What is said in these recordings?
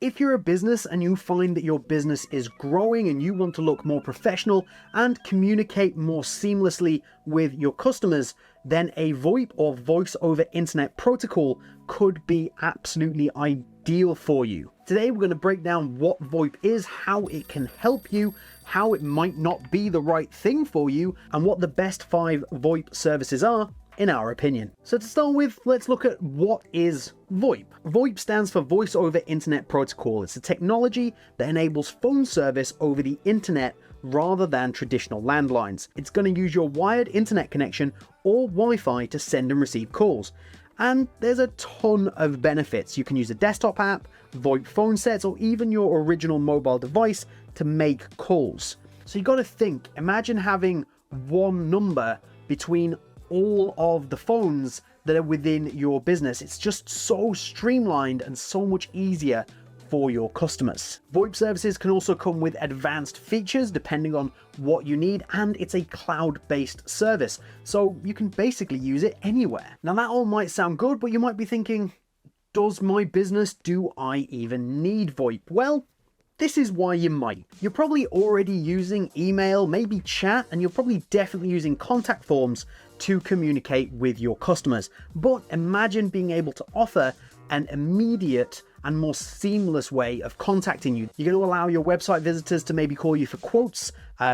If you're a business and you find that your business is growing and you want to look more professional and communicate more seamlessly with your customers, then a VoIP or voice over internet protocol could be absolutely ideal for you. Today we're going to break down what VoIP is, how it can help you, how it might not be the right thing for you, and what the best 5 VoIP services are in our opinion. So to start with, let's look at what is VoIP. VoIP stands for Voice over Internet Protocol. It's a technology that enables phone service over the internet rather than traditional landlines. It's going to use your wired internet connection or Wi-Fi to send and receive calls. And there's a ton of benefits. You can use a desktop app, VoIP phone sets, or even your original mobile device to make calls. So you got to think, imagine having one number between all of the phones that are within your business. It's just so streamlined and so much easier for your customers. VoIP services can also come with advanced features depending on what you need, and it's a cloud-based service, so you can basically use it anywhere. Now that all might sound good, but you might be thinking, does my business, do I even need VoIP? Well, this is why you might. You're probably already using email, maybe chat, and you're probably definitely using contact forms to communicate with your customers. But imagine being able to offer an immediate and more seamless way of contacting you. You're going to allow your website visitors to maybe call you for quotes,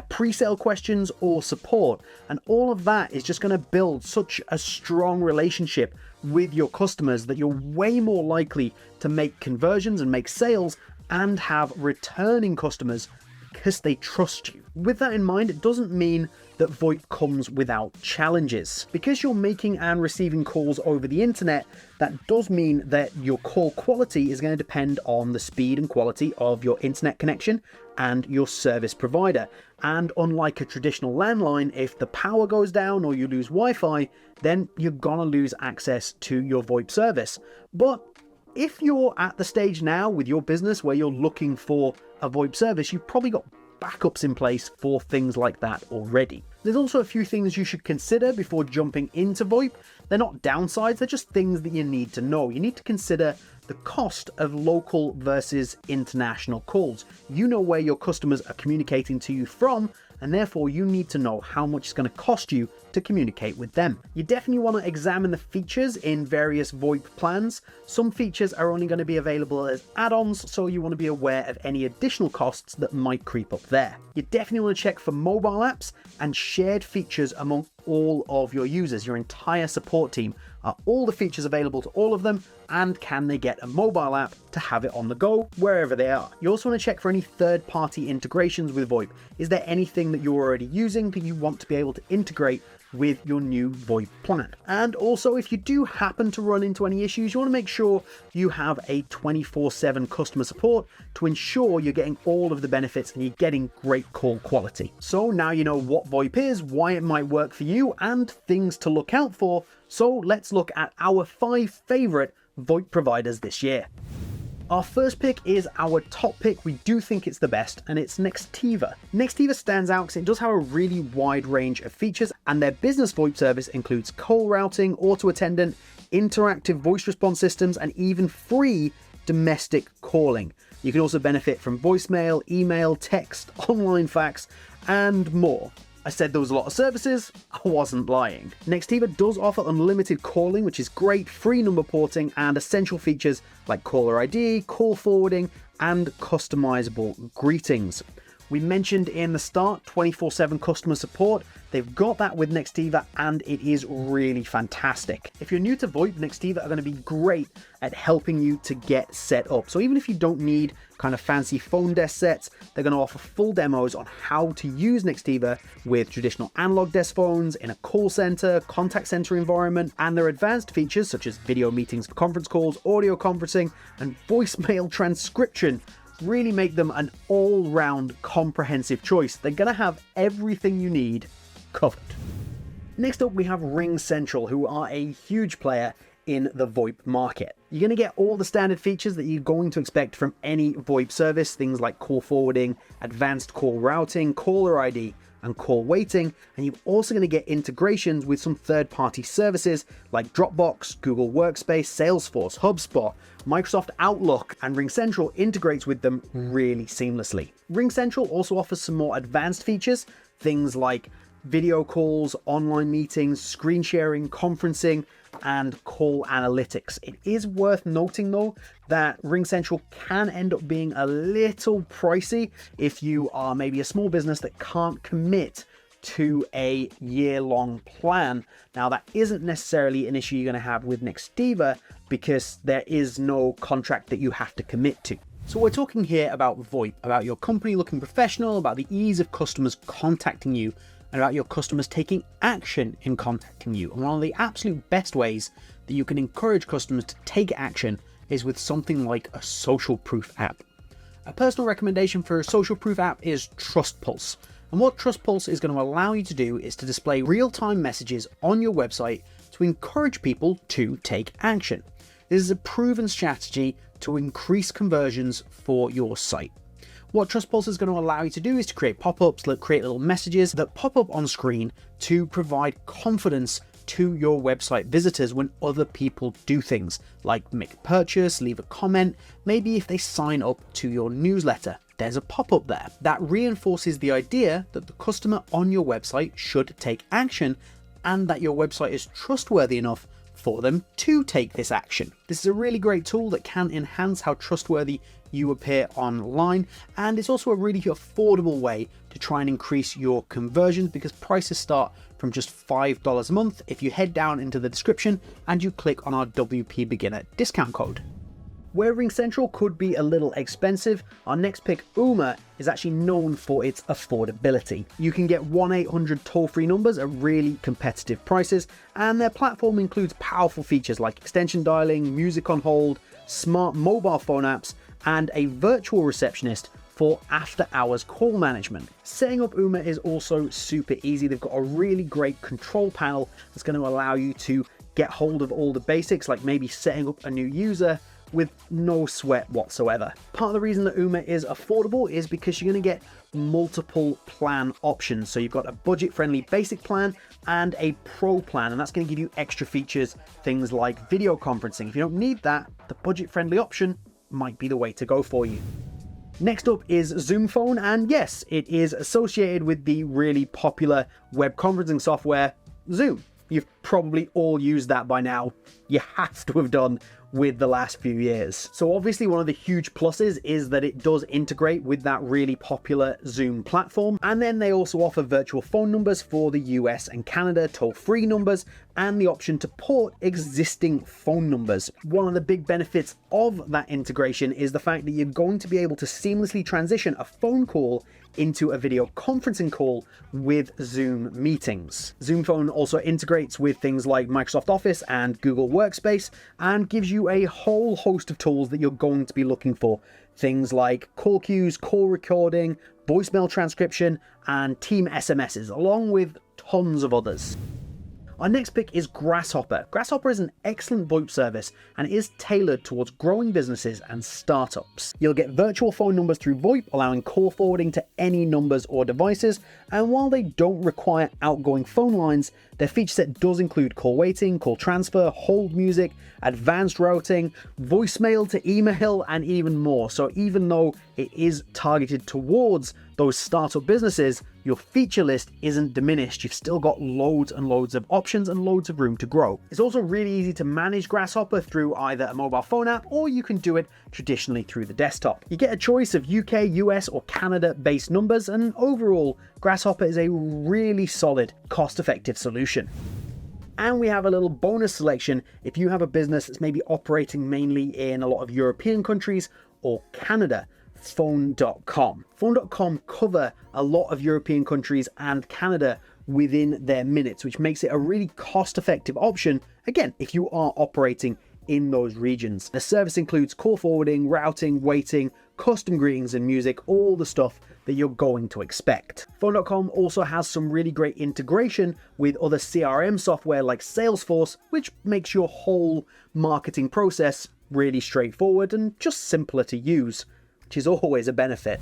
pre-sale questions, or support. And all of that is just going to build such a strong relationship with your customers that you're way more likely to make conversions and make sales and have returning customers because they trust you. With that in mind, it doesn't mean that VoIP comes without challenges. Because you're making and receiving calls over the internet, that does mean that your call quality is going to depend on the speed and quality of your internet connection and your service provider. And unlike a traditional landline, if the power goes down or you lose Wi-Fi, then you're gonna lose access to your VoIP service. But if you're at the stage now with your business where you're looking for a VoIP service, you've probably got backups in place for things like that already. There's also a few things you should consider before jumping into VoIP. They're not downsides, they're just things that you need to know. You need to consider the cost of local versus international calls. You know where your customers are communicating to you from, and therefore you need to know how much it's going to cost you to communicate with them. You definitely want to examine the features in various VoIP plans. Some features are only going to be available as add-ons, so you want to be aware of any additional costs that might creep up there. You definitely want to check for mobile apps and shared features among all of your users, your entire support team. Are all the features available to all of them, and can they get a mobile app to have it on the go wherever they are? You also want to check for any third-party integrations with VoIP. Is there anything that you're already using that you want to be able to integrate with your new VoIP plan? And also, if you do happen to run into any issues, you want to make sure you have a 24/7 customer support to ensure you're getting all of the benefits and you're getting great call quality. So now you know what VoIP is, why it might work for you, and things to look out for. So let's look at our 5 favorite VoIP providers this year. Our first pick is our top pick. We do think it's the best, and it's Nextiva. Nextiva stands out because it does have a really wide range of features, and their business VoIP service includes call routing, auto attendant, interactive voice response systems, and even free domestic calling. You can also benefit from voicemail, email, text, online fax, and more. I said there was a lot of services, I wasn't lying. Nextiva does offer unlimited calling, which is great, free number porting, and essential features like caller ID, call forwarding, and customizable greetings. We mentioned in the start 24/7 customer support. They've got that with Nextiva, and it is really fantastic. If you're new to VoIP, Nextiva are going to be great at helping you to get set up. So even if you don't need kind of fancy phone desk sets, they're going to offer full demos on how to use Nextiva with traditional analog desk phones in a call center, contact center environment, and their advanced features such as video meetings, conference calls, audio conferencing, and voicemail transcription really make them an all-round comprehensive choice. They're going to have everything you need covered. Next up, we have RingCentral, who are a huge player in the VoIP market. You're going to get all the standard features that you're going to expect from any VoIP service, things like call forwarding, advanced call routing, caller ID, and call waiting, and you're also going to get integrations with some third-party services like Dropbox, Google Workspace, Salesforce, HubSpot, Microsoft Outlook, and RingCentral integrates with them really seamlessly. RingCentral also offers some more advanced features, things like video calls, online meetings, screen sharing, conferencing, and call analytics. It is worth noting though that RingCentral can end up being a little pricey if you are maybe a small business that can't commit to a year-long plan. Now that isn't necessarily an issue you're going to have with Nextiva because there is no contract that you have to commit to. So we're talking here about VoIP, about your company looking professional, about the ease of customers contacting you, and about your customers taking action in contacting you. And one of the absolute best ways that you can encourage customers to take action is with something like a social proof app. A personal recommendation for a social proof app is TrustPulse. And what TrustPulse is going to allow you to do is to display real-time messages on your website to encourage people to take action. This is a proven strategy to increase conversions for your site. What TrustPulse is going to allow you to do is to create pop-ups, create little messages that pop up on screen to provide confidence to your website visitors when other people do things like make a purchase, leave a comment, maybe if they sign up to your newsletter. There's a pop-up there that reinforces the idea that the customer on your website should take action and that your website is trustworthy enough for them to take this action. This is a really great tool that can enhance how trustworthy you appear online, and it's also a really affordable way to try and increase your conversions because prices start from just $5 a month if you head down into the description and you click on our WP Beginner discount code. Where RingCentral could be a little expensive, our next pick, Ooma, is actually known for its affordability. You can get 1-800 toll-free numbers at really competitive prices, and their platform includes powerful features like extension dialing, music on hold, smart mobile phone apps, and a virtual receptionist for after-hours call management. Setting up Ooma is also super easy. They've got a really great control panel that's going to allow you to get hold of all the basics, like maybe setting up a new user, with no sweat whatsoever. Part of the reason that Ooma is affordable is because you're going to get multiple plan options. So you've got a budget-friendly basic plan and a pro plan, and that's going to give you extra features, things like video conferencing. If you don't need that, the budget-friendly option might be the way to go for you. Next up is Zoom Phone, and yes, it is associated with the really popular web conferencing software, Zoom. You've probably all used that by now. You have to have done with the last few years. So obviously one of the huge pluses is that it does integrate with that really popular Zoom platform. And then they also offer virtual phone numbers for the US and Canada, toll-free numbers, and the option to port existing phone numbers. One of the big benefits of that integration is the fact that you're going to be able to seamlessly transition a phone call into a video conferencing call with Zoom meetings. Zoom Phone also integrates with things like Microsoft Office and Google Workspace and gives you a whole host of tools that you're going to be looking for. Things like call queues, call recording, voicemail transcription, and team SMSs, along with tons of others. Our next pick is Grasshopper. Grasshopper is an excellent VoIP service and it is tailored towards growing businesses and startups. You'll get virtual phone numbers through VoIP, allowing call forwarding to any numbers or devices, and while they don't require outgoing phone lines, their feature set does include call waiting, call transfer, hold music, advanced routing, voicemail to email, and even more. So even though it is targeted towards those startup businesses, your feature list isn't diminished. You've still got loads and loads of options and loads of room to grow. It's also really easy to manage Grasshopper through either a mobile phone app, or you can do it traditionally through the desktop. You get a choice of UK, US, or Canada-based numbers, and overall, Grasshopper is a really solid, cost-effective solution. And we have a little bonus selection if you have a business that's maybe operating mainly in a lot of European countries or Canada. Phone.com. Phone.com cover a lot of European countries and Canada within their minutes, which makes it a really cost-effective option, again, if you are operating in those regions. The service includes call forwarding, routing, waiting, custom greetings and music, all the stuff that you're going to expect. Phone.com also has some really great integration with other CRM software like Salesforce, which makes your whole marketing process really straightforward and just simpler to use, which is always a benefit.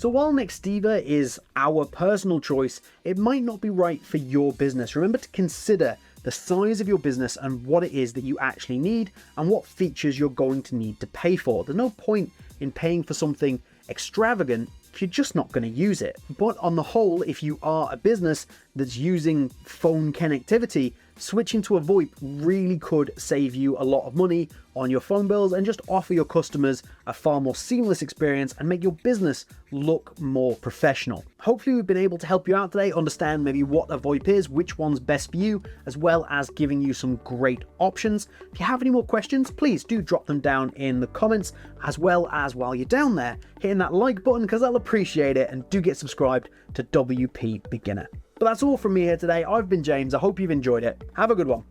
So while Nextiva is our personal choice, it might not be right for your business. Remember to consider the size of your business and what it is that you actually need and what features you're going to need to pay for. There's no point in paying for something extravagant if you're just not going to use it. But on the whole, if you are a business that's using phone connectivity, switching to a VoIP really could save you a lot of money on your phone bills and just offer your customers a far more seamless experience and make your business look more professional. Hopefully we've been able to help you out today, understand maybe what a VoIP is, which one's best for you, as well as giving you some great options. If you have any more questions, please do drop them down in the comments, as well as while you're down there, hitting that like button because I'll appreciate it, and do get subscribed to WP Beginner. But that's all from me here today. I've been James. I hope you've enjoyed it. Have a good one,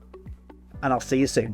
and I'll see you soon.